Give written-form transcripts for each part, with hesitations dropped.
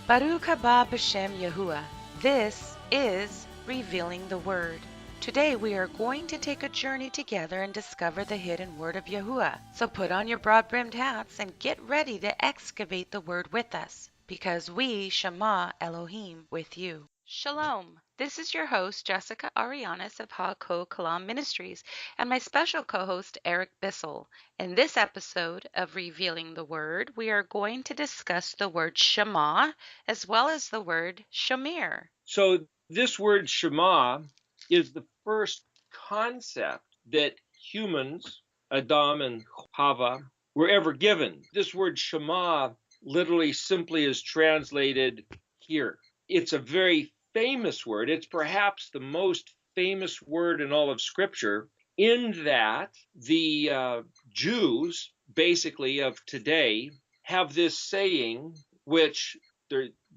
Baruch haba b'Shem Yahuwah. This is Revealing the Word. Today we are going to take a journey together and discover the hidden word of Yahuwah. So put on your broad-brimmed hats and get ready to excavate the word with us, because we Shema Elohim with you. Shalom. This is your host, Jessica Arianis of HaKo Kalam Ministries, and my special co-host, Eric Bissell. In this episode of Revealing the Word, we are going to discuss the word Shema as well as the word Shamir. So this word Shema is the first concept that humans, Adam and Hava, were ever given. This word Shema literally simply is translated here. It's a very famous word. It's perhaps the most famous word in all of Scripture, in that the Jews, basically of today, have this saying, which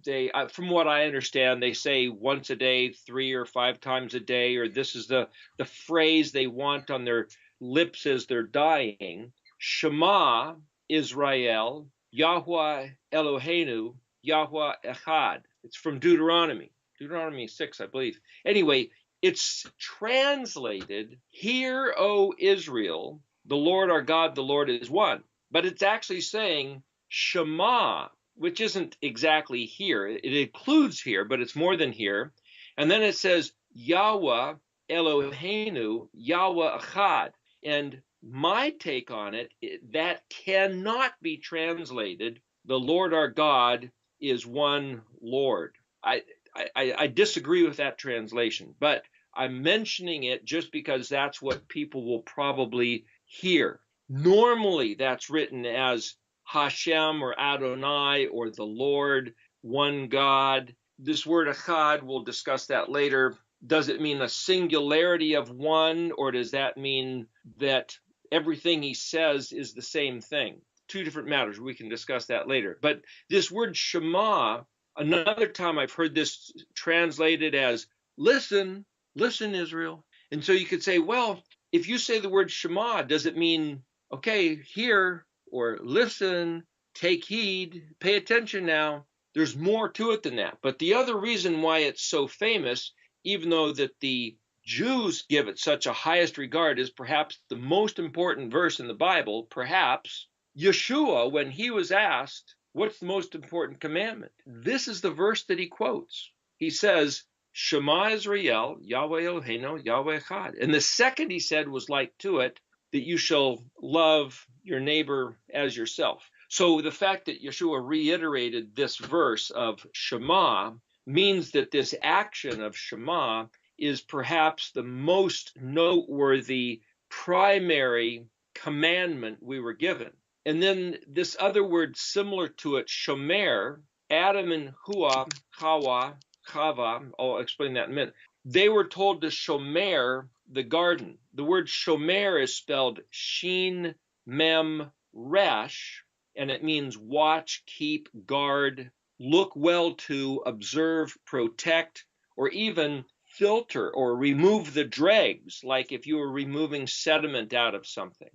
they from what I understand, they say once a day, 3 or 5 times a day, or this is the phrase they want on their lips as they're dying. Shema Israel, Yahweh Eloheinu, Yahweh Echad. It's from Deuteronomy 6, I believe. Anyway, it's translated, "Hear, O Israel, the Lord our God, the Lord is one." But it's actually saying Shema, which isn't exactly here. It includes here, but it's more than here. And then it says Yahweh Eloheinu, Yahweh Echad. And my take on it, that cannot be translated, "The Lord our God is one Lord." I disagree with that translation, but I'm mentioning it just because that's what people will probably hear. Normally, that's written as Hashem or Adonai or the Lord, one God. This word Echad, we'll discuss that later. Does it mean a singularity of one, or does that mean that everything he says is the same thing? Two different matters. We can discuss that later. But this word Shema, another time I've heard this translated as listen, listen, Israel. And so you could say, well, if you say the word Shema, does it mean, okay, hear or listen, take heed, pay attention now? There's more to it than that. But the other reason why it's so famous, even though that the Jews give it such a highest regard, is perhaps the most important verse in the Bible. Perhaps Yeshua, when he was asked, what's the most important commandment? This is the verse that he quotes. He says, Shema Israel, Yahweh Eloheinu, Yahweh Echad. And the second he said was like to it, that you shall love your neighbor as yourself. So the fact that Yeshua reiterated this verse of Shema means that this action of Shema is perhaps the most noteworthy primary commandment we were given. And then this other word similar to it, shomer, Adam and Chava, I'll explain that in a minute. They were told to shomer the garden. The word shomer is spelled shin mem resh, and it means watch, keep, guard, look well to, observe, protect, or even filter or remove the dregs, like if you were removing sediment out of something.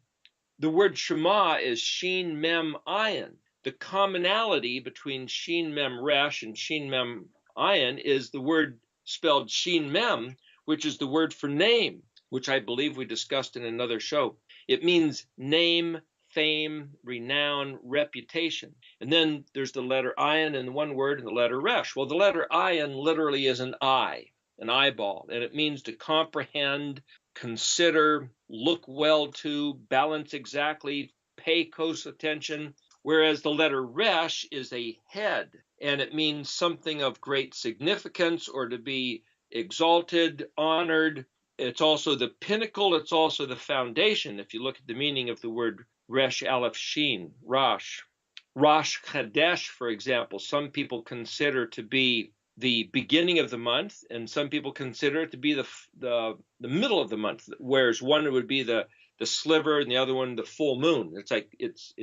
The word Shema is shin mem ayin. The commonality between shin mem resh and shin mem ayin is the word spelled shin mem, which is the word for name, which I believe we discussed in another show. It means name, fame, renown, reputation. And then there's the letter ayin in one word and the letter resh. Well, the letter ayin literally is an eye, an eyeball, and it means to comprehend, consider, look well to, balance exactly, pay close attention, whereas the letter resh is a head, and it means something of great significance or to be exalted, honored. It's also the pinnacle, it's also the foundation. If you look at the meaning of the word resh, aleph, shin, rosh. Rosh Chodesh, for example, some people consider to be the beginning of the month, and some people consider it to be the middle of the month, whereas one would be the sliver and the other one the full moon. It's like it's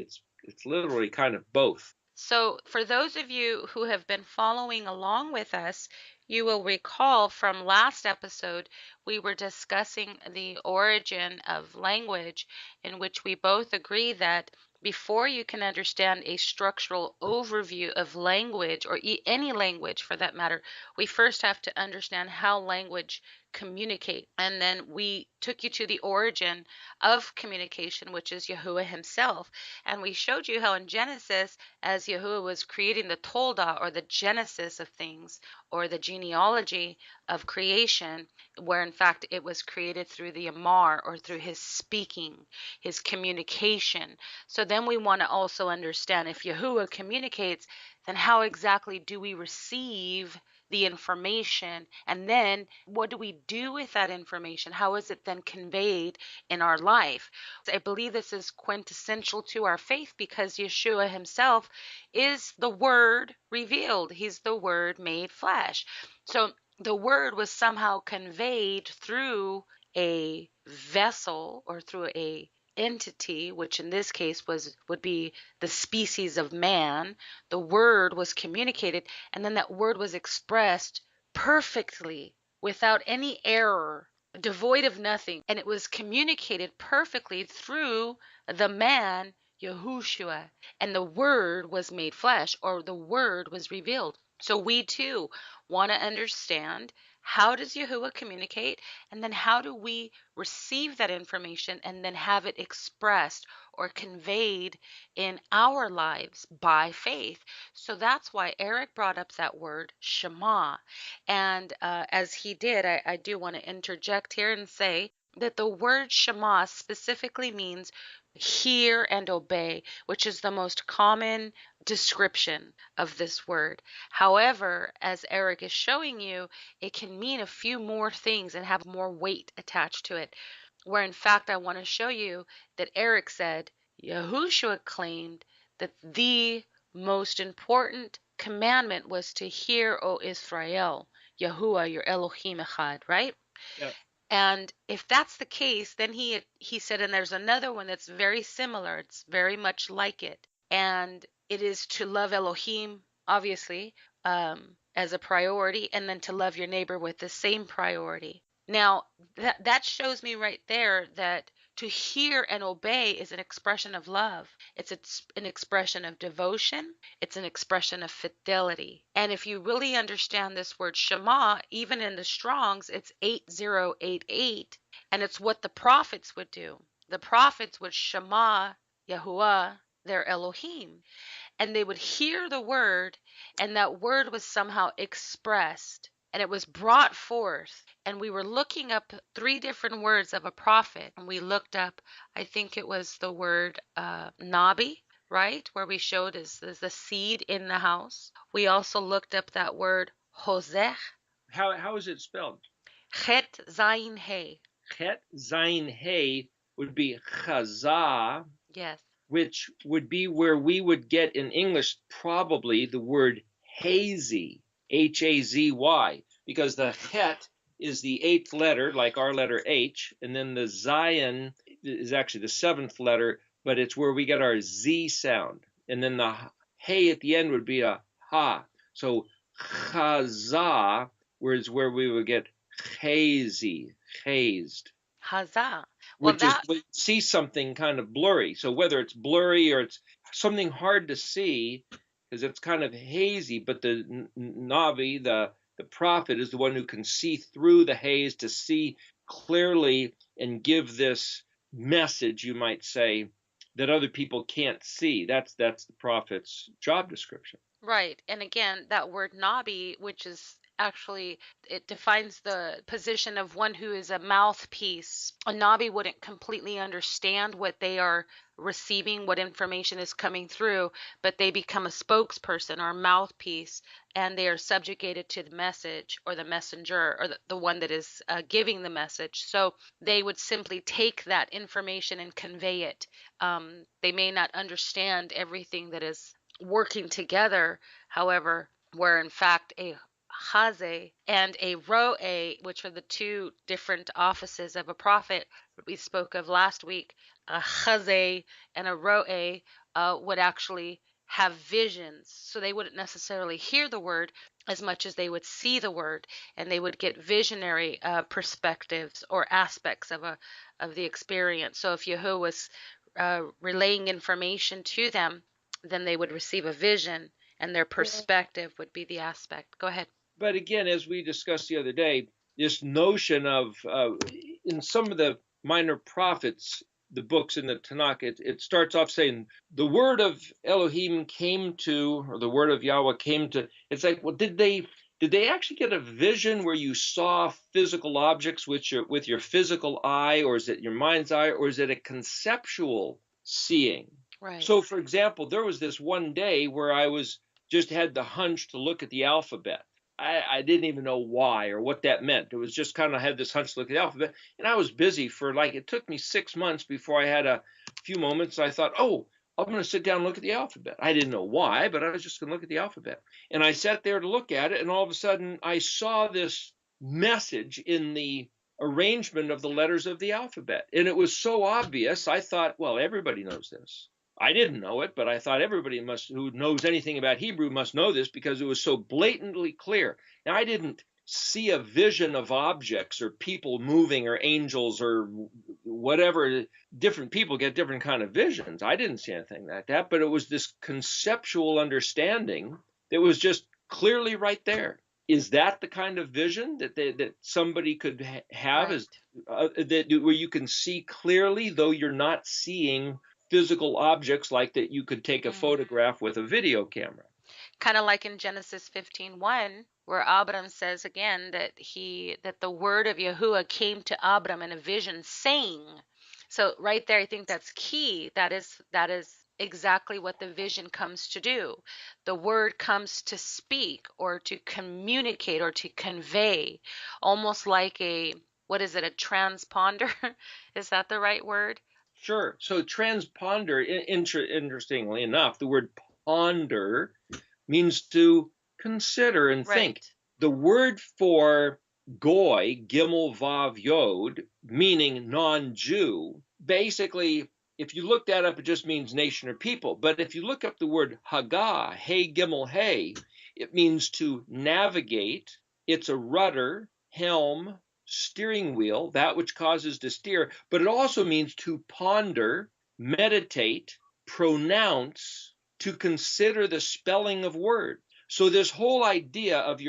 literally kind of both. So, for those of you who have been following along with us, you will recall from last episode we were discussing the origin of language, in which we both agree that before you can understand a structural overview of language, or any language for that matter, we first have to understand how language communicate. And then we took you to the origin of communication, which is Yahuwah himself. And we showed you how in Genesis, as Yahuwah was creating the Tolda, or the genesis of things, or the genealogy of creation, where in fact it was created through the Amar, or through his speaking, his communication. So then we want to also understand, if Yahuwah communicates, then how exactly do we receive the information? And then what do we do with that information? How is it then conveyed in our life? I believe this is quintessential to our faith, because Yeshua himself is the Word revealed. He's the Word made flesh. So the Word was somehow conveyed through a vessel, or through a entity, which in this case would be the species of man. The word was communicated, and then that word was expressed perfectly, without any error, devoid of nothing, and it was communicated perfectly through the man Yahushua, and the word was made flesh, or the word was revealed. So we too want to understand, how does Yahuwah communicate, and then how do we receive that information and then have it expressed or conveyed in our lives by faith. So that's why Eric brought up that word Shema. And as he did, I do want to interject here and say that the word Shema specifically means hear and obey, which is the most common description of this word. However, as Eric is showing you, it can mean a few more things and have more weight attached to it. Where in fact, I want to show you that Eric said, Yahushua claimed that the most important commandment was to hear, O Israel, Yahuwah, your Elohim Echad, right? Yeah. And if that's the case, then he said, and there's another one that's very similar. It's very much like it, and it is to love Elohim, obviously, as a priority, and then to love your neighbor with the same priority. Now, that shows me right there that to hear and obey is an expression of love. It's an expression of devotion. It's an expression of fidelity. And if you really understand this word Shema, even in the Strongs, it's 8088, and it's what the prophets would do. The prophets would Shema Yahuwah, their Elohim, and they would hear the word, and that word was somehow expressed, and it was brought forth. And we were looking up three different words of a prophet, and we looked up, I think it was the word nabi, right, where we showed is the seed in the house. We also looked up that word hoseh. How is it spelled? Chet zayin hey. Chet Zayin Hey would be chazah, Yes. which would be where we would get in English probably the word hazy, Hazy, because the het is the eighth letter, like our letter H, and then the Zion is actually the seventh letter, but it's where we get our Z sound. And then the hey at the end would be a ha. So chazah, whereas where we would get hazy, hazed, Hazah. Well, which is that we see something kind of blurry. So whether it's blurry or it's something hard to see, because it's kind of hazy, but the Navi, the prophet, is the one who can see through the haze to see clearly and give this message, you might say, that other people can't see. That's the prophet's job description. right. And again, that word nabi, which is actually, it defines the position of one who is a mouthpiece. A nabi wouldn't completely understand what they are receiving, what information is coming through, but they become a spokesperson or a mouthpiece, and they are subjugated to the message or the messenger, or the one that is giving the message. So they would simply take that information and convey it. They may not understand everything that is working together, however, where in fact a Haze and a Roe, which are the two different offices of a prophet we spoke of last week, a Haze and a Roe would actually have visions. So they wouldn't necessarily hear the word as much as they would see the word, and they would get visionary perspectives or aspects of the experience. So if Yahuwah was relaying information to them, then they would receive a vision, and their perspective would be the aspect. Go ahead. But again, as we discussed the other day, this notion of in some of the minor prophets, the books in the Tanakh, it starts off saying the word of Elohim came to, or the word of Yahweh came to. It's like, well, did they actually get a vision where you saw physical objects with your physical eye, or is it your mind's eye, or is it a conceptual seeing? Right. So, for example, there was this one day where I was just had the hunch to look at the alphabet. I didn't even know why or what that meant. It was just kind of had this hunch to look at the alphabet. And I was busy for it took me 6 months before I had a few moments. I thought, oh, I'm going to sit down and look at the alphabet. I didn't know why, but I was just going to look at the alphabet. And I sat there to look at it. And all of a sudden I saw this message in the arrangement of the letters of the alphabet. And it was so obvious. I thought, well, everybody knows this. I didn't know it, but I thought everybody who knows anything about Hebrew must know this because it was so blatantly clear. Now, I didn't see a vision of objects or people moving or angels or whatever. Different people get different kind of visions. I didn't see anything like that, but it was this conceptual understanding that was just clearly right there. Is that the kind of vision that somebody could have? Right. Is that where you can see clearly, though you're not seeing physical objects like that you could take a photograph with a video camera. Kind of like in Genesis 15:1, where Abram says again that the word of Yahuwah came to Abram in a vision saying. So right there, I think that's key. That is exactly what the vision comes to do. The word comes to speak or to communicate or to convey, almost like a transponder? Is that the right word? Sure. So transponder, interestingly enough, the word ponder means to consider and think. Right. The word for goy, gimel vav yod, meaning non-Jew, basically, if you look that up, it just means nation or people. But if you look up the word Haggah, hey gimel hey, it means to navigate. It's a rudder, helm, steering wheel, that which causes to steer, but it also means to ponder, meditate, pronounce, to consider the spelling of words. So this whole idea of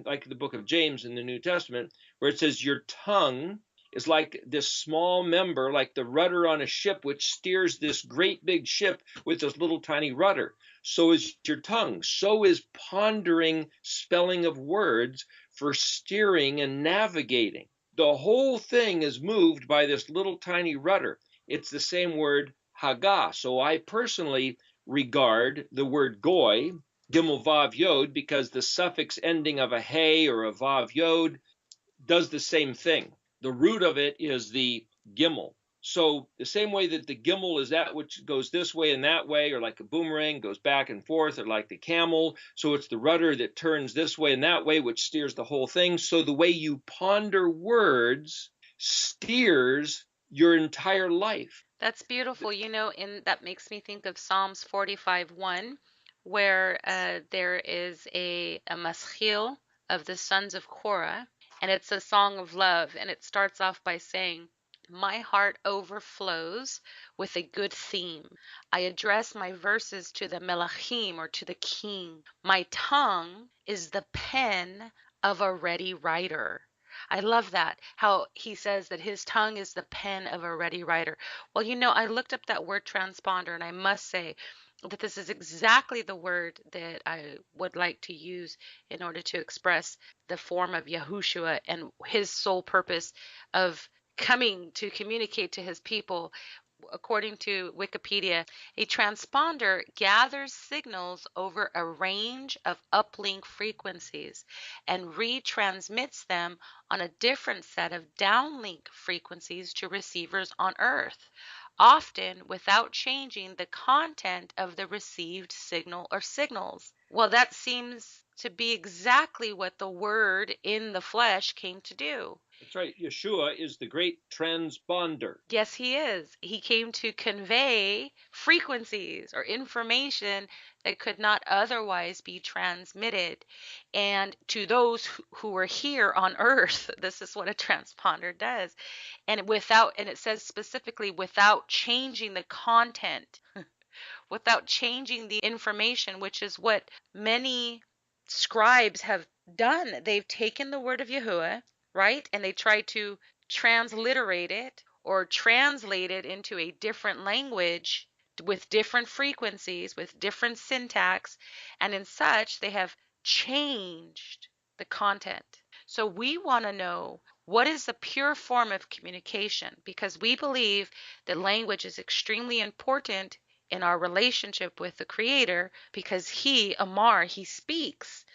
like the book of James in the New Testament, where it says your tongue is like this small member, like the rudder on a ship, which steers this great big ship with this little tiny rudder. So is your tongue. So is pondering spelling of words for steering and navigating. The whole thing is moved by this little tiny rudder. It's the same word, Haggah. So I personally regard the word goy, gimel vav yod, because the suffix ending of a hey or a vav yod does the same thing. The root of it is the gimel. So the same way that the gimel is that which goes this way and that way, or like a boomerang goes back and forth, or like the camel. So it's the rudder that turns this way and that way, which steers the whole thing. So the way you ponder words steers your entire life. That's beautiful. And that makes me think of Psalms 45:1, where there is a maschil of the sons of Korah, and it's a song of love, and it starts off by saying, my heart overflows with a good theme. I address my verses to the melachim, or to the king. My tongue is the pen of a ready writer. I love that, how he says that his tongue is the pen of a ready writer. Well, I looked up that word transponder, and I must say that this is exactly the word that I would like to use in order to express the form of Yahushua and his sole purpose of coming to communicate to his people. According to Wikipedia, a transponder gathers signals over a range of uplink frequencies and retransmits them on a different set of downlink frequencies to receivers on Earth, often without changing the content of the received signal or signals. Well, that seems to be exactly what the Word in the flesh came to do. That's right. Yeshua is the great transponder. Yes, he is. He came to convey frequencies or information that could not otherwise be transmitted. And to those who were here on earth, this is what a transponder does. And it says specifically, without changing the content, without changing the information, which is what many scribes have done. They've taken the word of Yahuwah, right? And they try to transliterate it or translate it into a different language with different frequencies, with different syntax, and in such they have changed the content. So we want to know, what is the pure form of communication? Because we believe that language is extremely important in our relationship with the Creator, because He, Amar, He speaks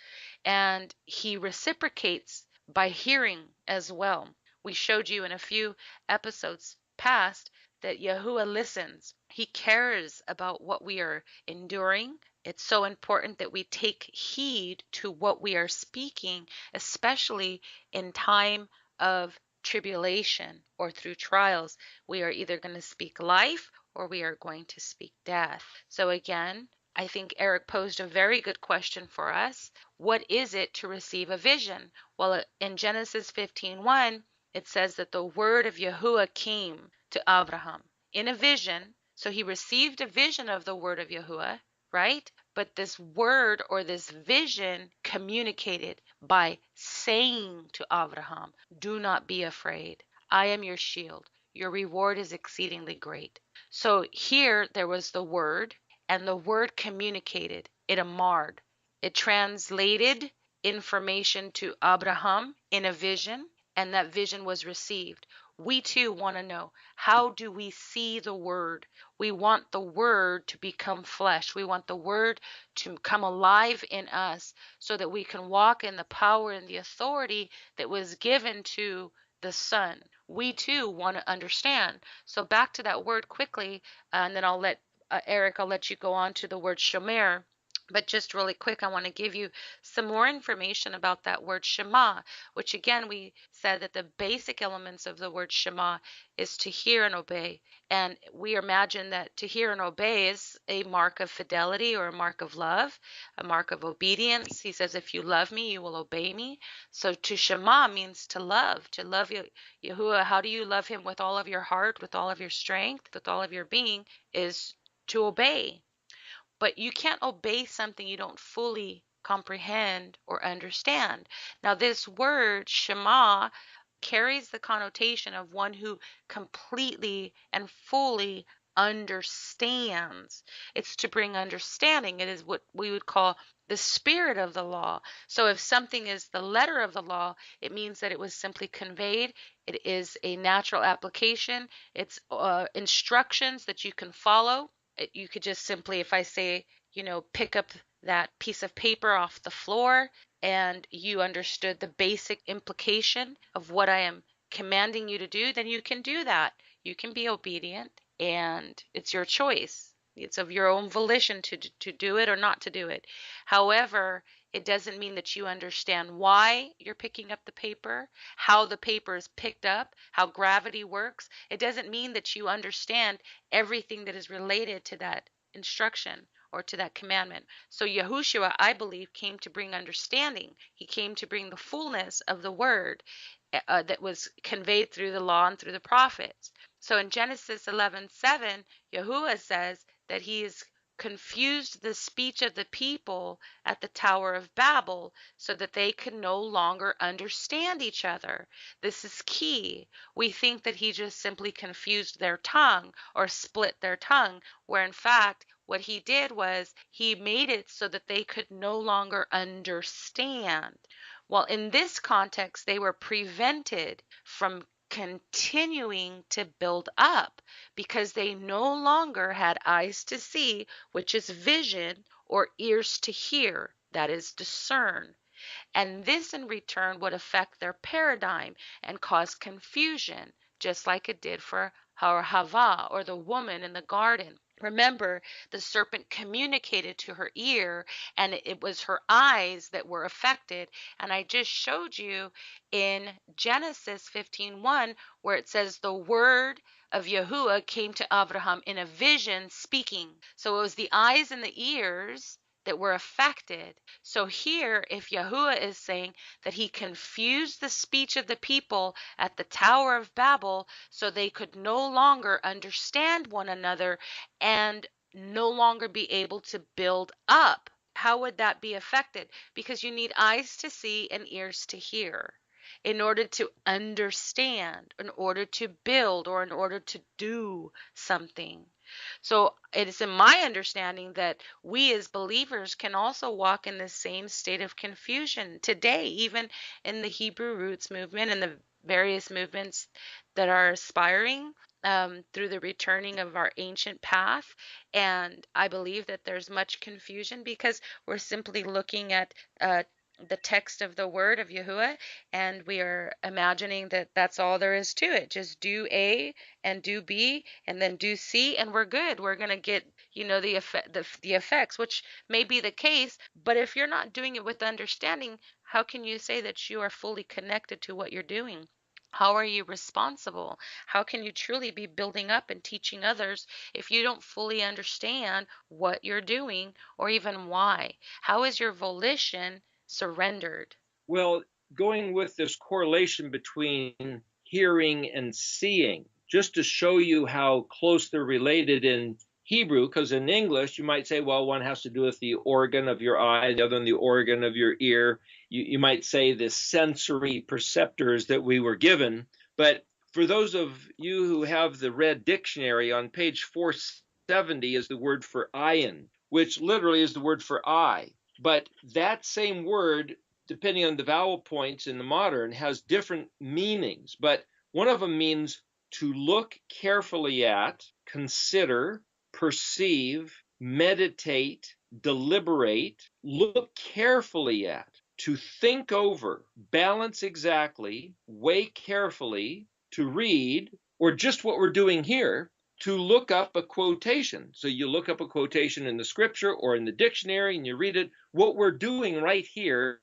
and He reciprocates by hearing as well. We showed you in a few episodes past that Yahuwah listens. He cares about what we are enduring. It's so important that we take heed to what we are speaking, especially in time of tribulation or through trials. We are either going to speak life or we are going to speak death. So again, I think Eric posed a very good question for us. What is it to receive a vision? Well, in Genesis 15:1, it says that the word of Yahuwah came to Abraham in a vision. So he received a vision of the word of Yahuwah, right? But this word or this vision communicated by saying to Abraham, do not be afraid. I am your shield. Your reward is exceedingly great. So here there was the word, and the word communicated. It amarred. It translated information to Abraham in a vision, and that vision was received. We too want to know, how do we see the word? We want the word to become flesh. We want the word to come alive in us so that we can walk in the power and the authority that was given to the Son. We too want to understand. So back to that word quickly, and then I'll let Eric, I'll let you go on to the word shomer. But just really quick, I want to give you some more information about that word Shema, which again, we said that the basic elements of the word Shema is to hear and obey. And we imagine that to hear and obey is a mark of fidelity or a mark of love, a mark of obedience. He says, if you love me, you will obey me. So to Shema means to love Yahuwah. How do you love him? With all of your heart, with all of your strength, with all of your being, is to obey. But you can't obey something you don't fully comprehend or understand. Now, this word, Shema, carries the connotation of one who completely and fully understands. It's to bring understanding. It is what we would call the spirit of the law. So if something is the letter of the law, it means that it was simply conveyed. It is a natural application. It's instructions that you can follow. You could just simply, if I say, pick up that piece of paper off the floor, and you understood the basic implication of what I am commanding you to do, then you can do that. You can be obedient, and it's your choice. It's of your own volition to do it or not to do it. However, it doesn't mean that you understand why you're picking up the paper, how the paper is picked up, how gravity works. It doesn't mean that you understand everything that is related to that instruction or to that commandment. So Yahushua, I believe, came to bring understanding. He came to bring the fullness of the word that was conveyed through the law and through the prophets. So in Genesis 11:7, Yahuwah says that he is confused the speech of the people at the Tower of Babel so that they could no longer understand each other. This is key. We think that he just simply confused their tongue or split their tongue, where in fact what he did was he made it so that they could no longer understand. Well, in this context, they were prevented from continuing to build up because they no longer had eyes to see, which is vision, or ears to hear, that is discern. And this in return would affect their paradigm and cause confusion, just like it did for Hava, or the woman in the garden. Remember, the serpent communicated to her ear, and it was her eyes that were affected. And I just showed you in Genesis 15:1, where it says the word of Yahuwah came to Abraham in a vision speaking. So it was the eyes and the ears that were affected. So here, if Yahuwah is saying that he confused the speech of the people at the Tower of Babel so they could no longer understand one another and no longer be able to build up. How would that be affected? Because you need eyes to see and ears to hear in order to understand, in order to build, or in order to do something. So it is in my understanding that we as believers can also walk in the same state of confusion today, even in the Hebrew roots movement and the various movements that are aspiring through the returning of our ancient path. And I believe that there's much confusion because we're simply looking at the text of the word of Yahuwah, and we are imagining that that's all there is to it. Just do A and do B and then do C, and we're good. We're going to get, the effects, which may be the case. But if you're not doing it with understanding, how can you say that you are fully connected to what you're doing? How are you responsible? How can you truly be building up and teaching others if you don't fully understand what you're doing or even why? How is your volition surrendered? Well, going with this correlation between hearing and seeing, just to show you how close they're related in Hebrew, because in English you might say, well, one has to do with the organ of your eye, the other one the organ of your ear. You might say the sensory perceptors that we were given. But for those of you who have the red dictionary, on page 470 is the word for ayin, which literally is the word for eye. But that same word, depending on the vowel points in the modern, has different meanings. But one of them means to look carefully at, consider, perceive, meditate, deliberate, look carefully at, to think over, balance exactly, weigh carefully, to read, or just what we're doing here, to look up a quotation. So you look up a quotation in the scripture or in the dictionary and you read it. What we're doing right here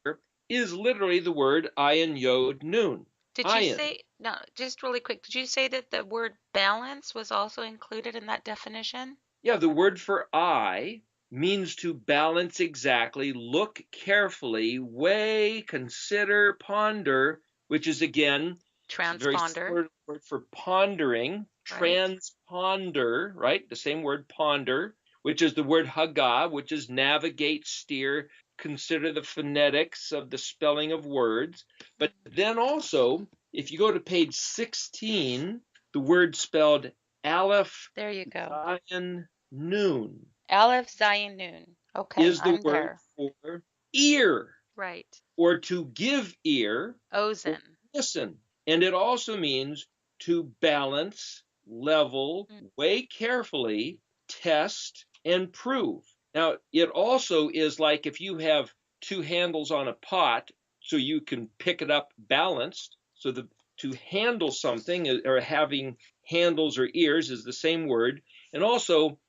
is literally the word ayin yod nun. Did you Ayin. say, no, just really quick, did you say that the word balance was also included in that definition? Yeah, the word for eye means to balance exactly, look carefully, weigh, consider, ponder, which is again very Transponder, similar word for pondering, right? transponder, right? The same word ponder, which is the word haggah, which is navigate, steer, consider the phonetics of the spelling of words. But then also, if you go to page 16, the word spelled Aleph There you go. Zion Noon Aleph Zion Noon. Okay, is the I'm word there. for ear, Right. or to give ear, or Ozen. listen. And it also means to balance, level, Mm. weigh carefully, test, and prove. Now, it also is like if you have two handles on a pot, so you can pick it up balanced. So to handle something, or having handles or ears, is the same word. And also,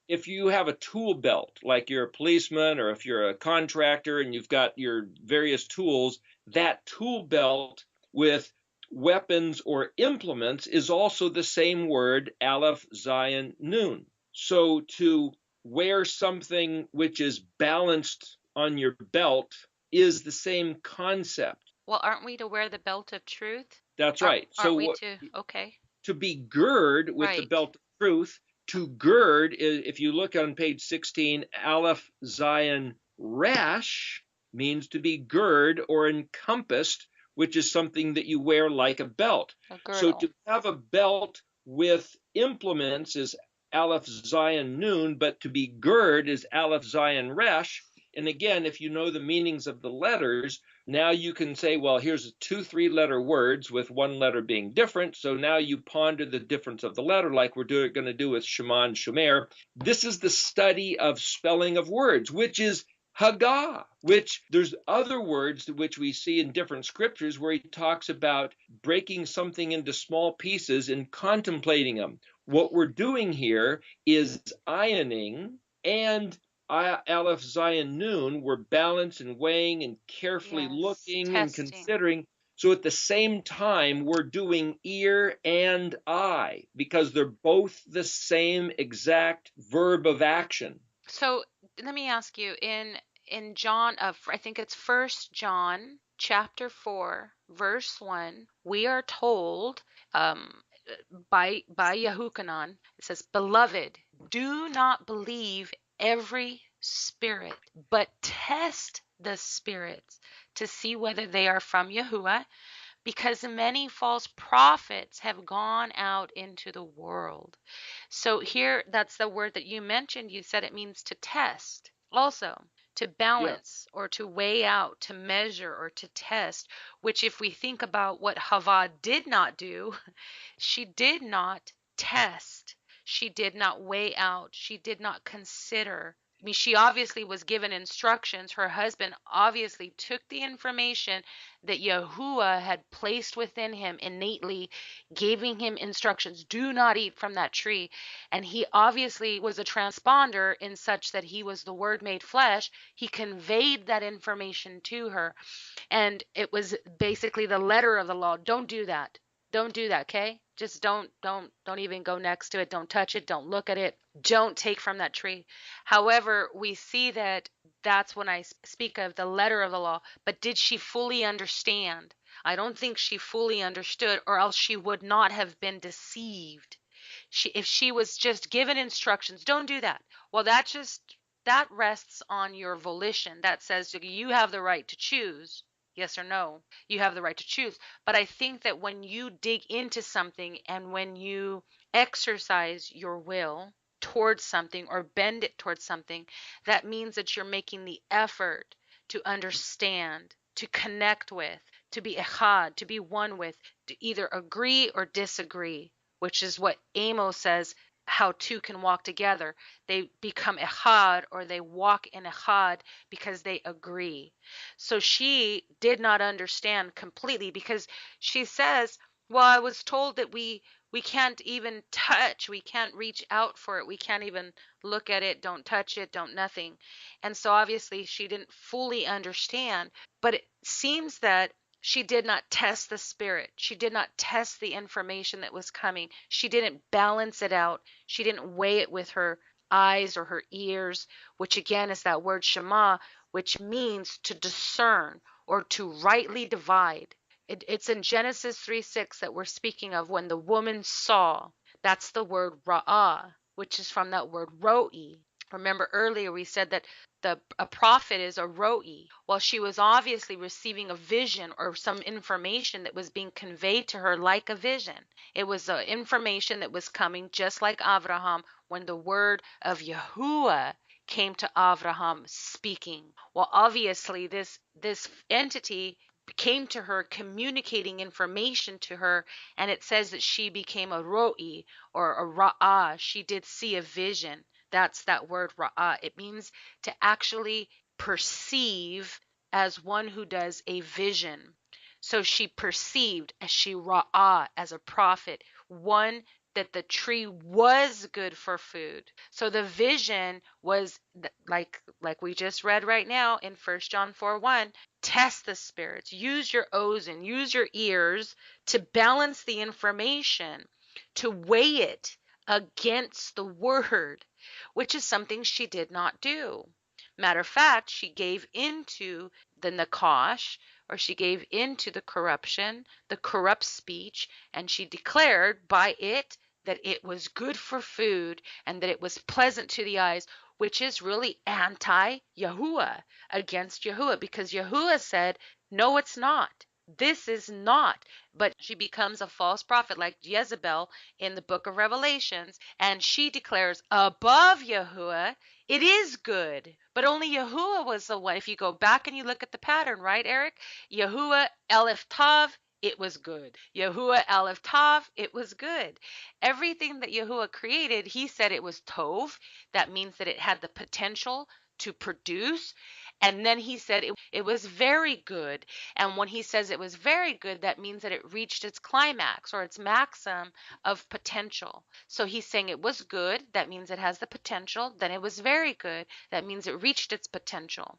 if you have a tool belt, like you're a policeman or if you're a contractor and you've got your various tools, that tool belt with weapons or implements is also the same word, Aleph, Zion, Nun. So to wear something which is balanced on your belt is the same concept. Well, aren't we to wear the belt of truth? That's Aren't, right. aren't So we what, to? Okay. to be gird with the Right. belt of truth. To gird, if you look on page 16, Aleph Zion Rash means to be gird or encompassed, which is something that you wear like a belt. A So girdle. to have a belt with implements is Aleph Zion Nun, but to be gird is Aleph Zion Resh. And again, if you know the meanings of the letters, now you can say, well, here's two 3-letter words with one letter being different. So now you ponder the difference of the letter, like we're going to do with Shema and Shomer. This is the study of spelling of words, which is Haggah, which there's other words which we see in different scriptures where he talks about breaking something into small pieces and contemplating them. What we're doing here is ironing and Aleph Zion Noon, we're balancing and weighing and carefully Yes, looking and testing. considering. So at the same time, we're doing ear and eye because they're both the same exact verb of action. So let me ask you, in John, I think it's First John chapter 4 verse 1, we are told um, by Yahukanan, it says, "Beloved, do not believe every spirit, but test the spirits to see whether they are from Yahuwah, because many false prophets have gone out into the world." So here, that's the word that you mentioned. You said it means to test, also to Yeah. balance or to weigh out, to measure or to test, which if we think about what Hava did not do, she did not test. She did not weigh out. She did not consider. I mean, she obviously was given instructions. Her husband obviously took the information that Yahuwah had placed within him innately, giving him instructions, do not eat from that tree. And he obviously was a transponder in such that he was the Word made flesh. He conveyed that information to her. And it was basically the letter of the law. Don't do that. Don't do that, okay? Just don't even go next to it. Don't touch it. Don't look at it. Don't take from that tree. However, we see that that's when I speak of the letter of the law. But did she fully understand? I don't think she fully understood, or else she would not have been deceived. If she was just given instructions, don't do that. Well, that rests on your volition. That says you have the right to choose. Yes or no? You have the right to choose. But I think that when you dig into something and when you exercise your will towards something or bend it towards something, that means that you're making the effort to understand, to connect with, to be echad, to be one with, to either agree or disagree, which is what Amos says, how two can walk together. They become echad, or they walk in echad because they agree. So she did not understand completely, because she says, well, I was told that we can't even touch, we can't reach out for it, we can't even look at it, don't touch it, don't nothing. And so obviously she didn't fully understand, but it seems that she did not test the spirit. She did not test the information that was coming. She didn't balance it out. She didn't weigh it with her eyes or her ears, which again is that word Shema, which means to discern or to rightly divide. It's in Genesis 3:6 that we're speaking of when the woman saw. That's the word ra'ah, which is from that word ro'i. Remember earlier we said that a prophet is a ro'i. Well, she was obviously receiving a vision or some information that was being conveyed to her like a vision. It was information that was coming just like Abraham when the word of Yahuwah came to Abraham speaking. Well, obviously this entity came to her communicating information to her, and it says that she became a ro'i or a ra'ah. She did see a vision. That's that word ra'ah. It means to actually perceive as one who does a vision. So she perceived as she ra'ah as a prophet, one that the tree was good for food. So the vision was like we just read right now in First John 4:1. Test the spirits. Use your ozen, use your ears to balance the information, to weigh it against the word, which is something she did not do. Matter of fact, she gave into the nakash, or she gave into the corruption, the corrupt speech, and she declared by it that it was good for food and that it was pleasant to the eyes, which is really anti-Yahuwah, against Yahuwah, because Yahuwah said, no, it's not. This is not. But she becomes a false prophet like Jezebel in the book of Revelations, and she declares above Yahuwah, it is good. But only Yahuwah was the one. If you go back and you look at the pattern, right, Eric? Yahuwah, Aleph Tav, it was good. Yahuwah, Aleph Tav, it was good. Everything that Yahuwah created, he said it was Tov. That means that it had the potential to produce. And then he said it was very good. And when he says it was very good, that means that it reached its climax or its maximum of potential. So he's saying it was good. That means it has the potential. Then it was very good. That means it reached its potential.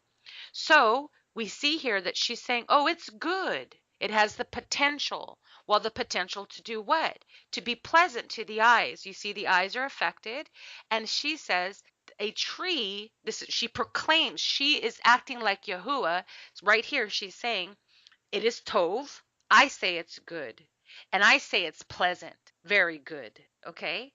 So we see here that she's saying, oh, it's good. It has the potential. Well, the potential to do what? To be pleasant to the eyes. You see, the eyes are affected. And she says, a tree, she proclaims, she is acting like Yahuwah. Right here, she's saying, it is tov. I say it's good. And I say it's pleasant. Very good. Okay?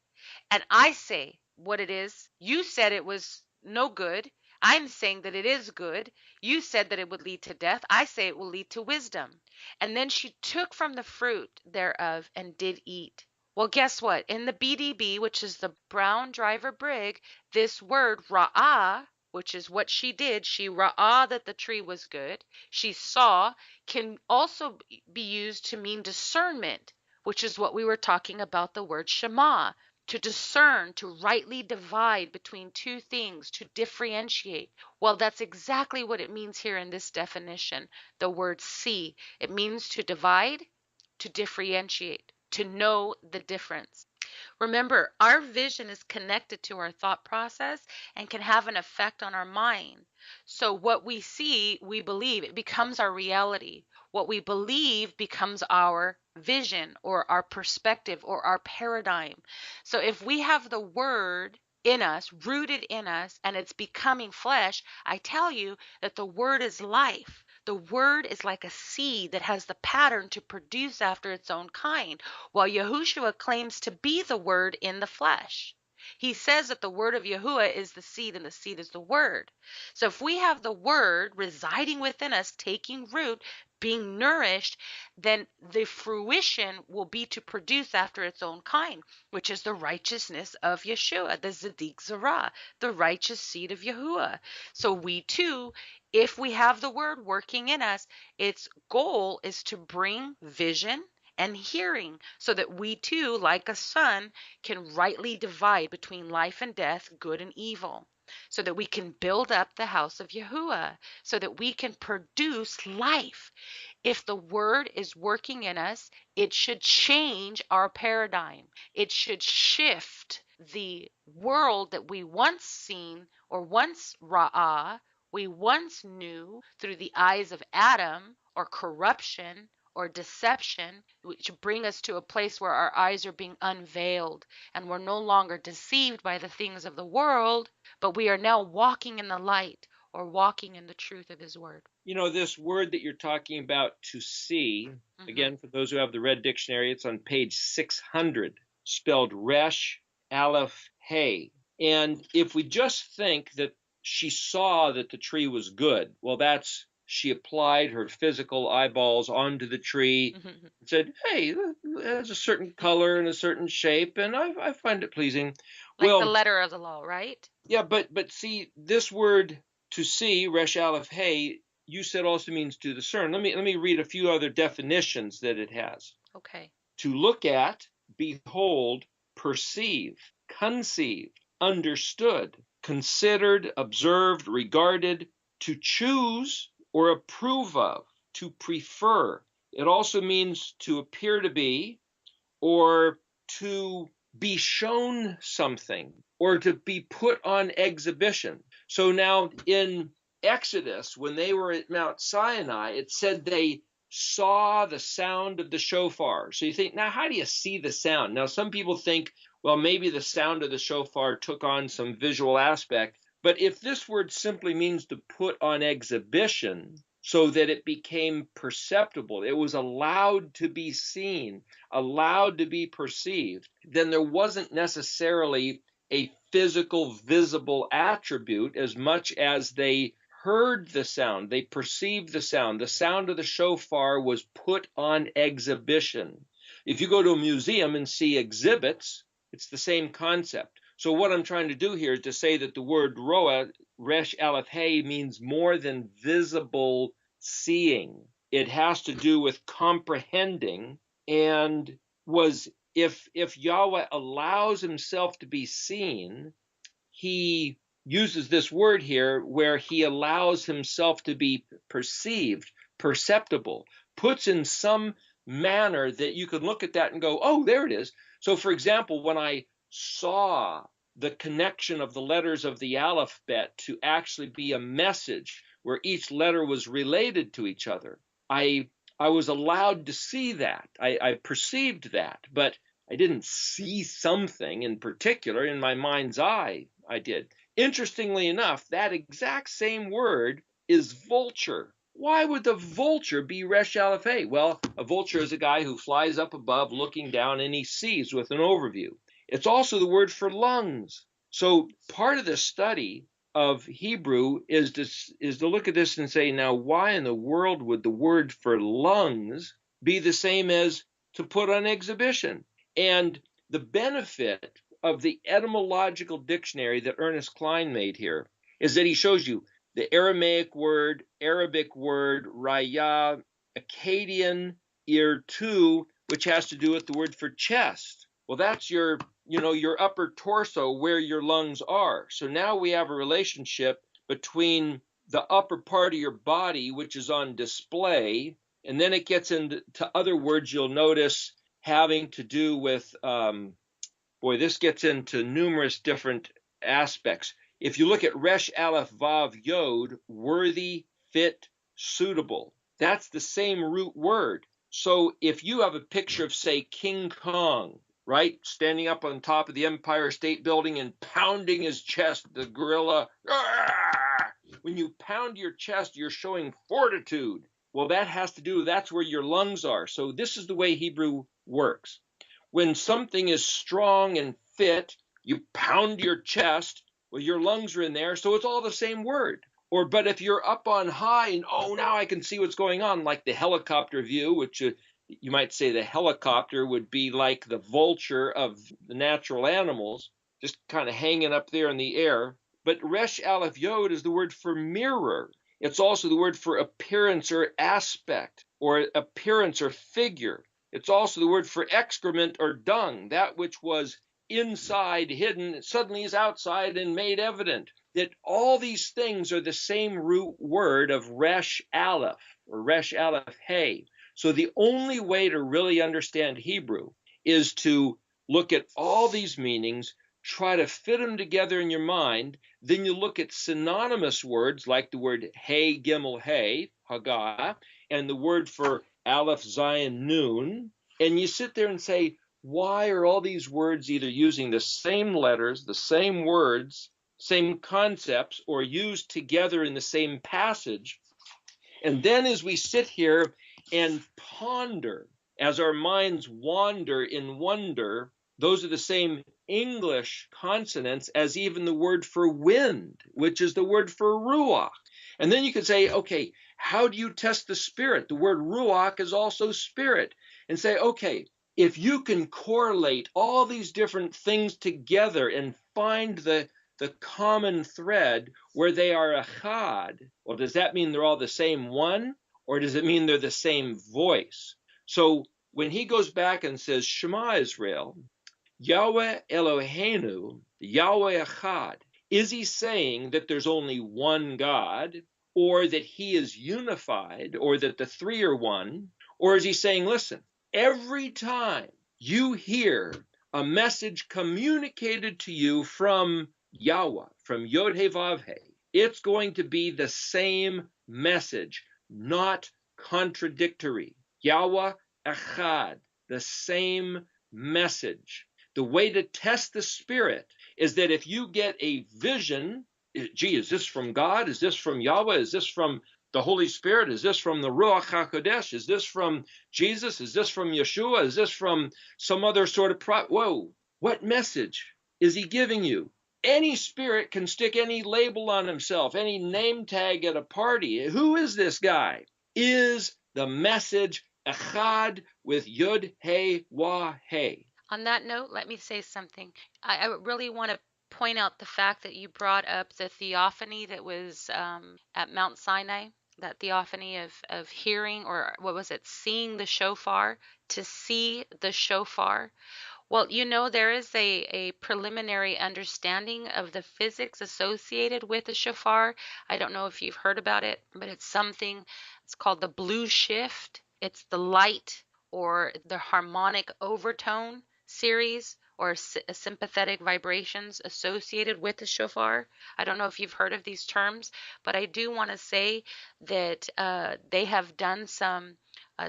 And I say what it is. You said it was no good. I'm saying that it is good. You said that it would lead to death. I say it will lead to wisdom. And then she took from the fruit thereof and did eat. Well, guess what? In the BDB, which is the Brown Driver Brig, this word ra'ah, which is what she did, she ra'ah that the tree was good. She saw, can also be used to mean discernment, which is what we were talking about the word shema, to discern, to rightly divide between two things, to differentiate. Well, that's exactly what it means here in this definition, the word see. It means to divide, to differentiate, to know the difference. Remember, our vision is connected to our thought process and can have an effect on our mind. So what we see, we believe, it becomes our reality. What we believe becomes our vision or our perspective or our paradigm. So if we have the word in us, rooted in us, and it's becoming flesh, I tell you that the word is life. The word is like a seed that has the pattern to produce after its own kind, while Yahushua claims to be the word in the flesh. He says that the word of Yahuwah is the seed and the seed is the word. So if we have the word residing within us, taking root, being nourished, then the fruition will be to produce after its own kind, which is the righteousness of Yeshua, the Zadik Zerah, the righteous seed of Yahuwah. So we too, if we have the word working in us, its goal is to bring vision and hearing so that we too, like a son, can rightly divide between life and death, good and evil, so that we can build up the house of Yahuwah, so that we can produce life. If the word is working in us, it should change our paradigm. It should shift the world that we once seen or once ra'ah, we once knew through the eyes of Adam or corruption or deception, which bring us to a place where our eyes are being unveiled and we're no longer deceived by the things of the world, but we are now walking in the light or walking in the truth of his word. You know, this word that you're talking about, to see, again, for those who have the red dictionary, it's on page 600, spelled Resh Aleph Hey. And if we just think that she saw that the tree was good, well, that's, she applied her physical eyeballs onto the tree and said, hey, it has a certain color and a certain shape, and I find it pleasing. Like well, the letter of the law, right? Yeah, but see, this word to see, Resh Aleph Hey, you said also means to discern. Let me read a few other definitions that it has. Okay. To look at, behold, perceive, conceive, understood, considered, observed, regarded, to choose or approve of, to prefer. It also means to appear to be or to be shown something or to be put on exhibition. So now in Exodus, when they were at Mount Sinai, it said they saw the sound of the shofar. So you think, now how do you see the sound? Now some people think, well, maybe the sound of the shofar took on some visual aspect. But if this word simply means to put on exhibition so that it became perceptible, it was allowed to be seen, allowed to be perceived, then there wasn't necessarily a physical, visible attribute as much as they heard the sound, they perceived the sound. The sound of the shofar was put on exhibition. If you go to a museum and see exhibits, it's the same concept. So what I'm trying to do here is to say that the word roa, Resh Aleph Hey, means more than visible seeing. It has to do with comprehending, and was if Yahweh allows himself to be seen, he uses this word here where he allows himself to be perceived, perceptible, puts in some manner that you could look at that and go, oh, there it is. So, for example, when I saw the connection of the letters of the alphabet to actually be a message where each letter was related to each other, I was allowed to see that. I perceived that, but I didn't see something in particular in my mind's eye. I did. Interestingly enough, that exact same word is vulture. Why would the vulture be Resh Aleph Hey? Well, a vulture is a guy who flies up above looking down and he sees with an overview. It's also the word for lungs. So part of the study of Hebrew is to look at this and say, now, why in the world would the word for lungs be the same as to put on exhibition? And the benefit of the etymological dictionary that Ernest Klein made here is that he shows you the Aramaic word, Arabic word, raya, Akkadian, irtu, which has to do with the word for chest. Well, that's your upper torso where your lungs are. So now we have a relationship between the upper part of your body, which is on display, and then it gets into other words you'll notice having to do with, this gets into numerous different aspects. If you look at Resh Aleph Vav Yod, worthy, fit, suitable, that's the same root word. So if you have a picture of, say, King Kong, right, standing up on top of the Empire State Building and pounding his chest, the gorilla, when you pound your chest, you're showing fortitude. Well, that has to do, that's where your lungs are. So this is the way Hebrew works. When something is strong and fit, you pound your chest. Well, your lungs are in there, so it's all the same word. But if you're up on high and, now I can see what's going on, like the helicopter view, which you might say the helicopter would be like the vulture of the natural animals, just kind of hanging up there in the air. But Resh Aleph Yod is the word for mirror. It's also the word for appearance or aspect, or appearance or figure. It's also the word for excrement or dung, that which was inside hidden suddenly is outside and made evident. That all these things are the same root word of Resh Aleph or Resh Aleph Hey. So the only way to really understand Hebrew is to look at all these meanings, try to fit them together in your mind. Then you look at synonymous words like the word Hey Gimel Hey, Haggah, and the word for Aleph Zion Nun, and you sit there and say, why are all these words either using the same letters, the same words, same concepts, or used together in the same passage? And then as we sit here and ponder, as our minds wander in wonder, those are the same English consonants as even the word for wind, which is the word for ruach. And then you could say, okay, how do you test the spirit? The word ruach is also spirit. And say, okay, if you can correlate all these different things together and find the common thread where they are echad, well, does that mean they're all the same one? Or does it mean they're the same voice? So when he goes back and says, Shema Israel, Yahweh Eloheinu, Yahweh Echad, is he saying that there's only one God, or that he is unified, or that the three are one? Or is he saying, listen, every time you hear a message communicated to you from Yahweh, from Yod He Vav He, it's going to be the same message, not contradictory. Yahweh Echad, the same message. The way to test the spirit is that if you get a vision, gee, is this from God? Is this from Yahweh? Is this from the Holy Spirit? Is this from the Ruach HaKodesh? Is this from Jesus? Is this from Yeshua? Is this from some other sort of whoa, what message is he giving you? Any spirit can stick any label on himself, any name tag at a party. Who is this guy? Is the message Echad with Yud He Wah He? On that note, let me say something. I really want to point out the fact that you brought up the theophany that was at Mount Sinai, that theophany of hearing, or what was it, seeing the shofar, to see the shofar. Well, there is a preliminary understanding of the physics associated with the shofar. I don't know if you've heard about it, but it's called the blue shift. It's the light or the harmonic overtone series or sympathetic vibrations associated with the shofar. I don't know if you've heard of these terms, but I do want to say that they have done some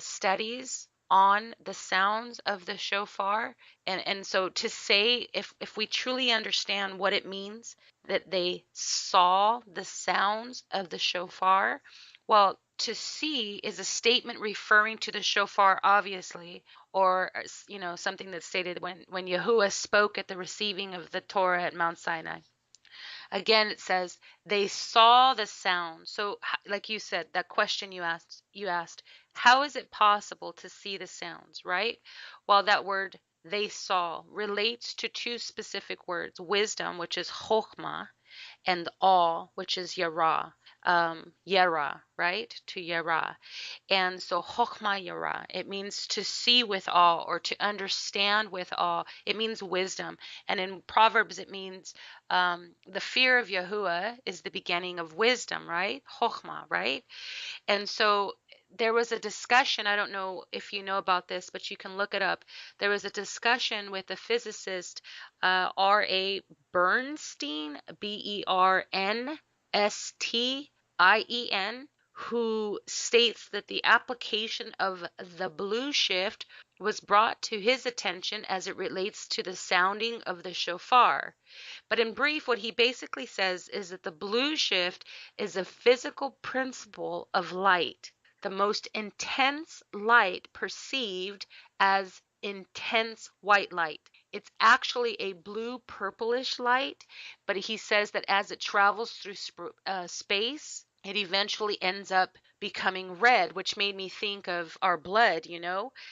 studies on the sounds of the shofar, and so to say, if we truly understand what it means that they saw the sounds of the shofar, well, to see is a statement referring to the shofar, obviously, or something that's stated when Yahuwah spoke at the receiving of the Torah at Mount Sinai. Again, it says they saw the sound. So, like you said, that question you asked, how is it possible to see the sounds, right? Well, that word they saw relates to two specific words: wisdom, which is chokhmah, and awe, which is yara. Yara, right? To yara. And so Chokhmah Yara, it means to see with awe or to understand with awe. It means wisdom. And in Proverbs, it means the fear of Yahuwah is the beginning of wisdom, right? Chokhmah, right? And so there was a discussion. I don't know if you know about this, but you can look it up. There was a discussion with the physicist R.A. Bernstein, Bernstien, who states that the application of the blue shift was brought to his attention as it relates to the sounding of the shofar. But in brief, what he basically says is that the blue shift is a physical principle of light, the most intense light perceived as intense white light. It's actually a blue purplish light, but he says that as it travels through space, it eventually ends up becoming red, which made me think of our blood,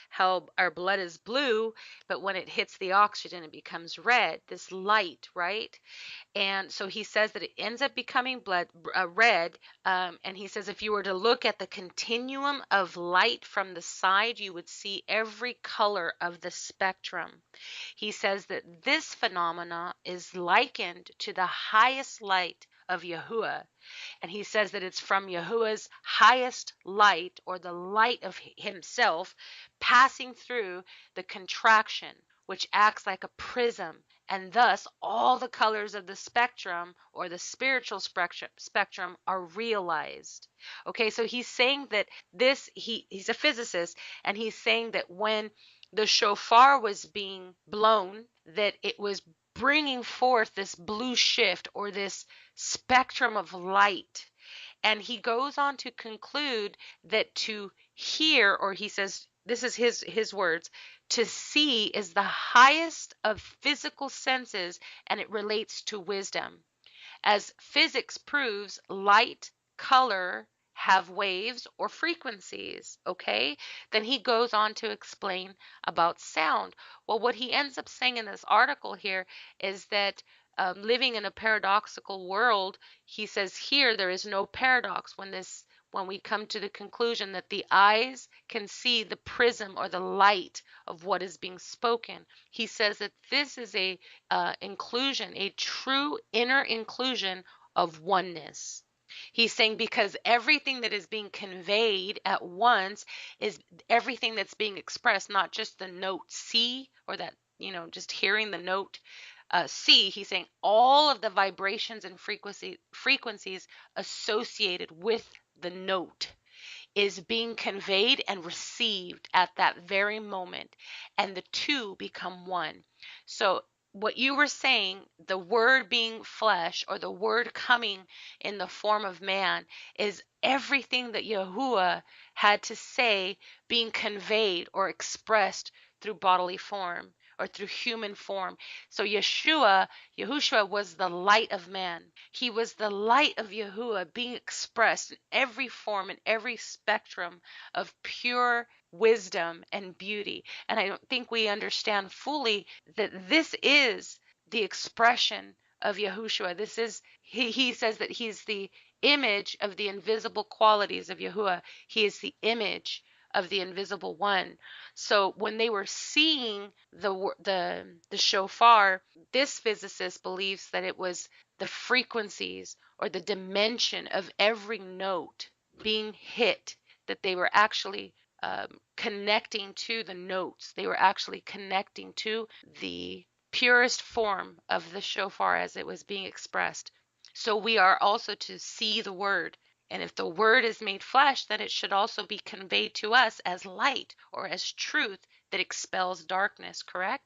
how our blood is blue, but when it hits the oxygen, it becomes red, this light, right? And so he says that it ends up becoming red. And he says if you were to look at the continuum of light from the side, you would see every color of the spectrum. He says that this phenomena is likened to the highest light of Yahuwah. And he says that it's from Yahuwah's highest light, or the light of himself, passing through the contraction, which acts like a prism, and thus all the colors of the spectrum, or the spiritual spectrum, are realized. Okay, so he's saying that he's a physicist, and he's saying that when the shofar was being blown, that it was bringing forth this blue shift, or this spectrum of light. And he goes on to conclude that to hear, or he says, this is his words, to see is the highest of physical senses, and it relates to wisdom. As physics proves, light, color have waves or frequencies, okay? Then he goes on to explain about sound. Well, what he ends up saying in this article here is that living in a paradoxical world, he says here there is no paradox when we come to the conclusion that the eyes can see the prism or the light of what is being spoken. He says that this is a inclusion, a true inner inclusion of oneness. He's saying because everything that is being conveyed at once is everything that's being expressed, not just the note C, or that, just hearing the note C. He's saying all of the vibrations and frequencies associated with the note is being conveyed and received at that very moment, and the two become one. So what you were saying, the word being flesh, or the word coming in the form of man, is everything that Yahuwah had to say being conveyed or expressed through bodily form, or through human form. So Yahushua was the light of man. He was the light of Yahuwah being expressed in every form, in every spectrum of pure wisdom and beauty. And I don't think we understand fully that this is the expression of Yahushua. He says that he's the image of the invisible qualities of Yahuwah. He is the image of the invisible one. So when they were seeing the shofar, this physicist believes that it was the frequencies or the dimension of every note being hit, that they were actually connecting to the notes. They were actually connecting to the purest form of the shofar as it was being expressed. So we are also to see the word. And if the word is made flesh, then it should also be conveyed to us as light or as truth that expels darkness, correct?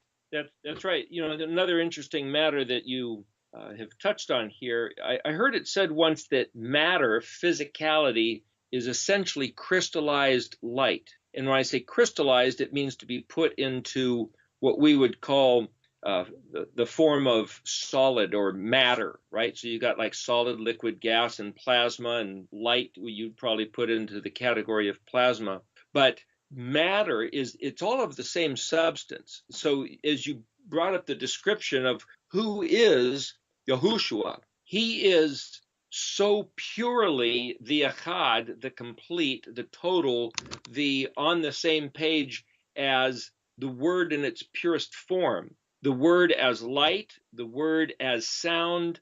That's right. Another interesting matter that you have touched on here. I heard it said once that matter, physicality, is essentially crystallized light. And when I say crystallized, it means to be put into what we would call the form of solid or matter, right? So you got like solid, liquid, gas, and plasma, and light you'd probably put into the category of plasma. But matter it's all of the same substance. So as you brought up the description of who is Yahushua, he is so purely the Echad, the complete, the total, the on the same page as the word in its purest form, the word as light, the word as sound,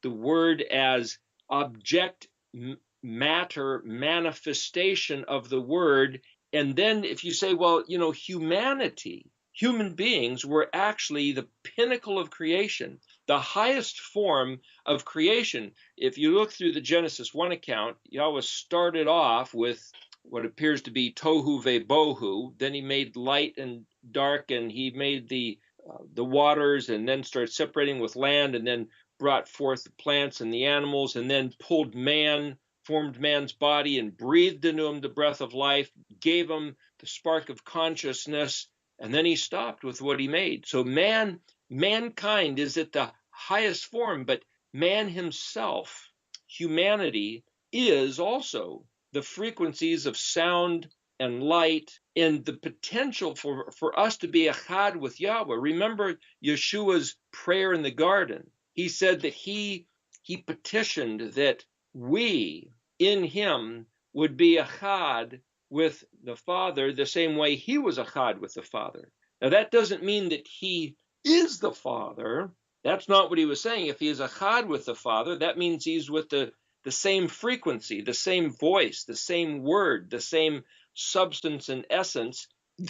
the word as object matter manifestation of the word. And then if you say, well, human beings were actually the pinnacle of creation, the highest form of creation. If you look through the Genesis 1 account, Yahweh started off with what appears to be tohu vebohu. Then he made light and dark, and he made the waters, and then started separating with land, and then brought forth the plants and the animals, and then formed man's body and breathed into him the breath of life, gave him the spark of consciousness, and then he stopped with what he made. So mankind is at the highest form, but man himself, humanity, is also the frequencies of sound and light and the potential for us to be echad with Yahweh. Remember Yeshua's prayer in the garden. He said that he petitioned that we in him would be echad with the Father the same way he was echad with the Father. Now that doesn't mean that he is the Father. That's not what he was saying. If he is echad with the Father, that means he's with the same frequency, the same voice, the same word, the same substance and essence.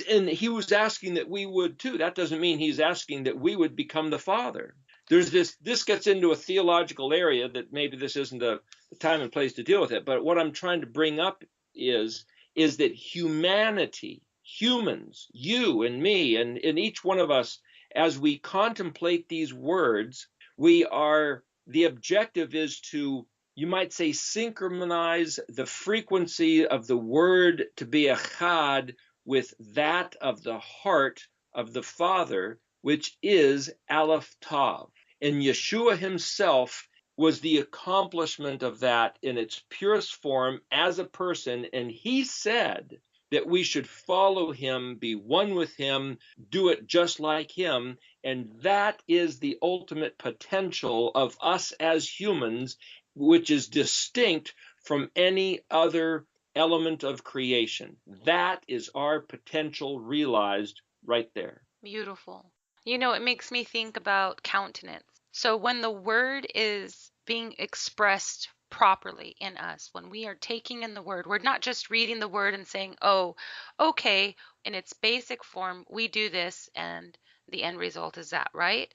And he was asking that we would too. That doesn't mean he's asking that we would become the Father. There's this gets into a theological area that maybe this isn't the time and place to deal with it. But what I'm trying to bring up is that humanity, humans, you and me, and each one of us, as we contemplate these words, the objective is to, you might say, synchronize the frequency of the word to be echad with that of the heart of the Father, which is Aleph Tav. And Yeshua himself was the accomplishment of that in its purest form as a person. And he said that we should follow him, be one with him, do it just like him. And that is the ultimate potential of us as humans, which is distinct from any other element of creation. That is our potential realized right there. Beautiful. It makes me think about countenance. So when the word is being expressed properly in us, when we are taking in the word, we're not just reading the word and saying, oh, okay, in its basic form, we do this and the end result is that, right?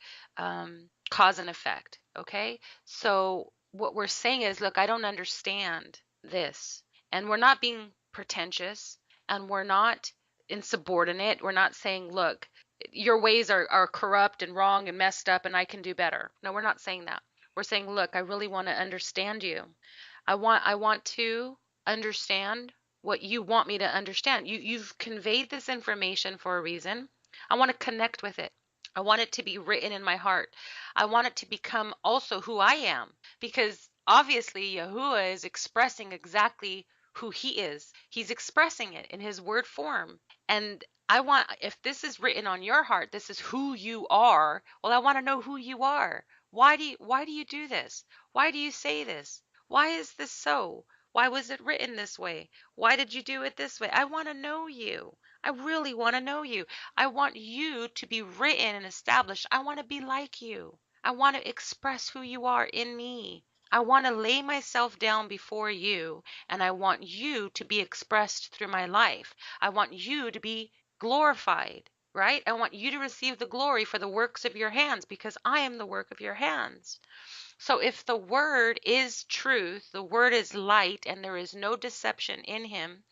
Cause and effect, okay? So what we're saying is, look, I don't understand this. And we're not being pretentious and we're not insubordinate. We're not saying, look, your ways are corrupt and wrong and messed up and I can do better. No, we're not saying that. We're saying, look, I really want to understand you. I want to understand what you want me to understand. You've conveyed this information for a reason. I want to connect with it. I want it to be written in my heart. I want it to become also who I am, because obviously Yahuwah is expressing exactly who he is. He's expressing it in his word form. And if this is written on your heart, this is who you are. Well, I want to know who you are. Why do you do this? Why do you say this? Why is this so? Why was it written this way? Why did you do it this way? I want to know you. I really want to know you. I want you to be written and established. I want to be like you. I want to express who you are in me. I want to lay myself down before you, and I want you to be expressed through my life. I want you to be glorified, right? I want you to receive the glory for the works of your hands, because I am the work of your hands. So if the word is truth, the word is light, and there is no deception in him,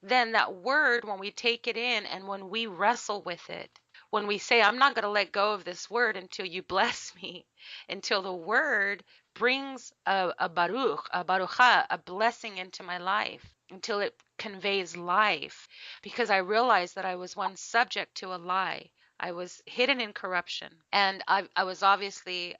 then that word, when we take it in and when we wrestle with it, when we say, I'm not going to let go of this word until you bless me, until the word brings a baruch, a barucha, a blessing into my life, until it conveys life, because I realized that I was once subject to a lie. I was hidden in corruption, and I was obviously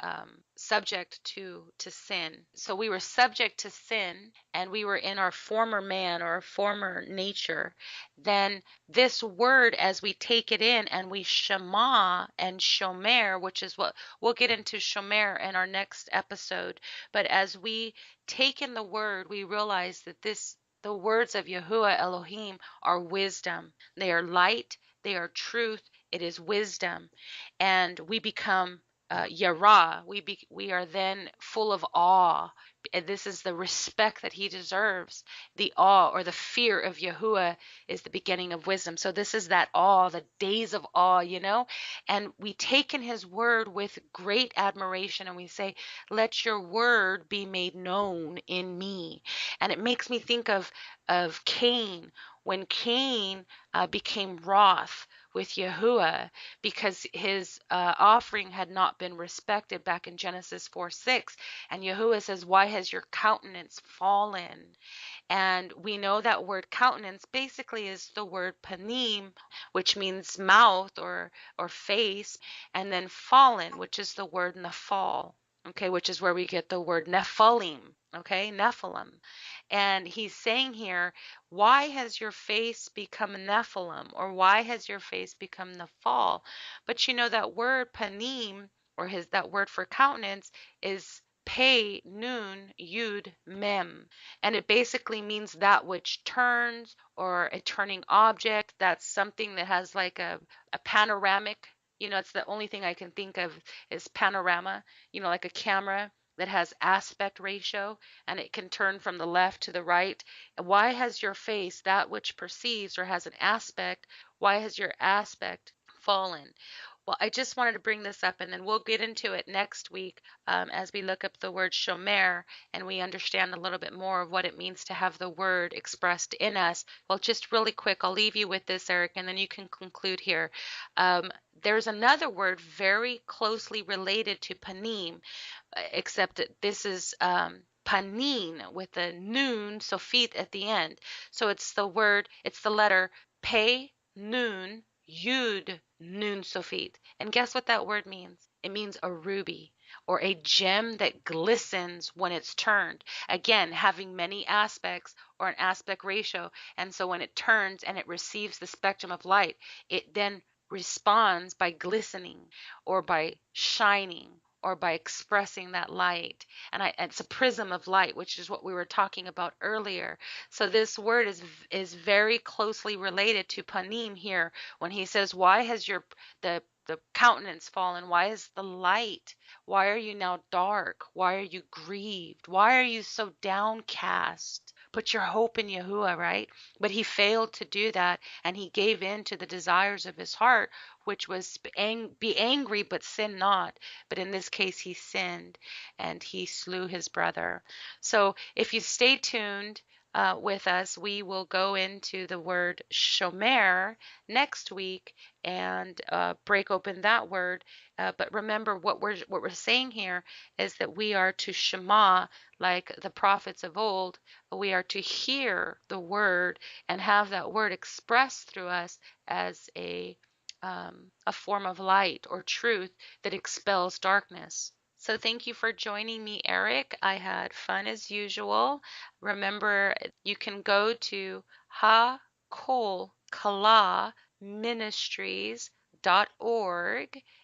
subject to sin. So we were subject to sin, and we were in our former man or our former nature. Then this word, as we take it in and we shema and shomer, which is what we'll get into shomer in our next episode. But as we take in the word, we realize that the words of Yahuwah Elohim are wisdom. They are light. They are truth. It is wisdom. And we become yara. We are then full of awe. And this is the respect that he deserves. The awe or the fear of Yahuwah is the beginning of wisdom. So this is that awe, the days of awe, and we take in his word with great admiration, and we say, let your word be made known in me. And it makes me think of Cain, when Cain became wroth with Yahuwah because his offering had not been respected back in Genesis 4:6. And Yahuwah says, why has your countenance fallen? And we know that word countenance basically is the word panim, which means mouth or face, and then fallen, which is the word nephal, okay, which is where we get the word nephilim, okay, Nephilim. And he's saying here, why has your face become Nephilim, or why has your face become Nephal? But that word panim, or that word for countenance, is Pei Nun Yud Mem, and it basically means that which turns, or a turning object. That's something that has like a panoramic. It's the only thing I can think of is panorama. Like a camera that has aspect ratio, and it can turn from the left to the right. And why has your face, that which perceives or has an aspect, why has your aspect fallen? Well, I just wanted to bring this up, and then we'll get into it next week as we look up the word shomer and we understand a little bit more of what it means to have the word expressed in us. Well, just really quick, I'll leave you with this, Eric, and then you can conclude here. There's another word very closely related to panim, except that this is panin with a noon, sofit at the end. So it's the letter pe, nun, yud, nun, sofit. And guess what that word means? It means a ruby, or a gem that glistens when it's turned. Again, having many aspects, or an aspect ratio. And so when it turns and it receives the spectrum of light, it then responds by glistening, or by shining, or by expressing that light. And it's a prism of light, which is what we were talking about earlier. So this word is very closely related to panim here, when he says, why has the countenance fallen? Why is the light? Why are you now dark? Why are you grieved? Why are you so downcast? Put your hope in Yahuwah, right? But he failed to do that, and he gave in to the desires of his heart, which was be angry but sin not. But in this case, he sinned, and he slew his brother. So if you stay tuned with us, we will go into the word shomer next week and break open that word. But remember, what we're saying here is that we are to shema like the prophets of old. We are to hear the word and have that word expressed through us as a form of light or truth that expels darkness. So thank you for joining me, Eric. I had fun as usual. Remember, you can go to HaKol Kala Ministries.org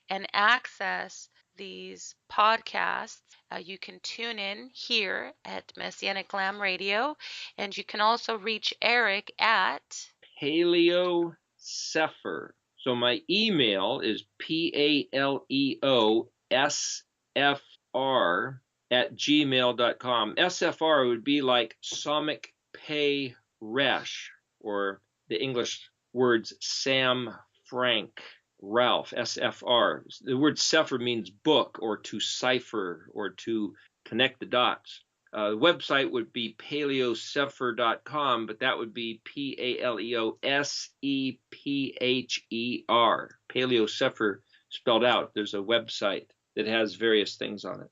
and access these podcasts, you can tune in here at Messianic Lamb Radio, and you can also reach Eric at Paleo Sepher. So my email is paleosfr@gmail.com. SFR would be like Somic Pei Resh, or the English words Sam, Frank, Ralph, SFR. The word Sepher means book, or to cipher, or to connect the dots. The website would be paleosepher.com, but that would be PALEOSEPHER. Paleosepher spelled out. There's a website that has various things on it.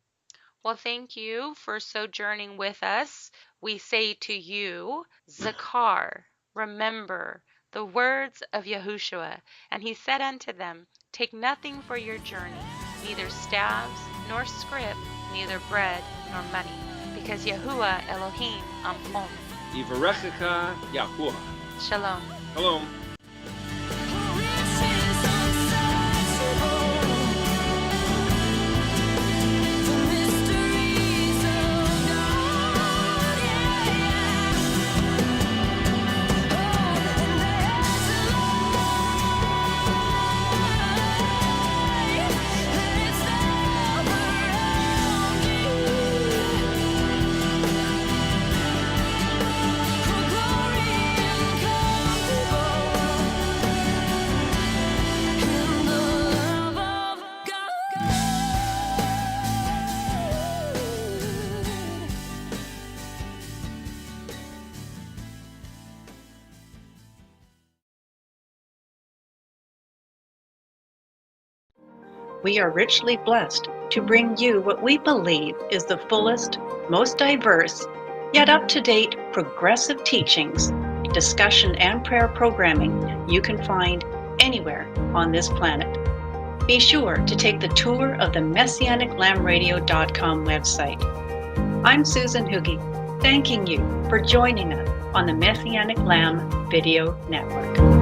Well, thank you for sojourning with us. We say to you, Zakar, remember the words of Yahushua. And he said unto them, take nothing for your journey, neither staves, nor scrip, neither bread, nor money, because Yahuwah Elohim Amchom. Yivarechecha Yahuwah. Shalom. Shalom. We are richly blessed to bring you what we believe is the fullest, most diverse, yet up-to-date progressive teachings, discussion, and prayer programming you can find anywhere on this planet. Be sure to take the tour of the MessianicLambRadio.com website. I'm Susan Hoogie, thanking you for joining us on the Messianic Lamb Video Network.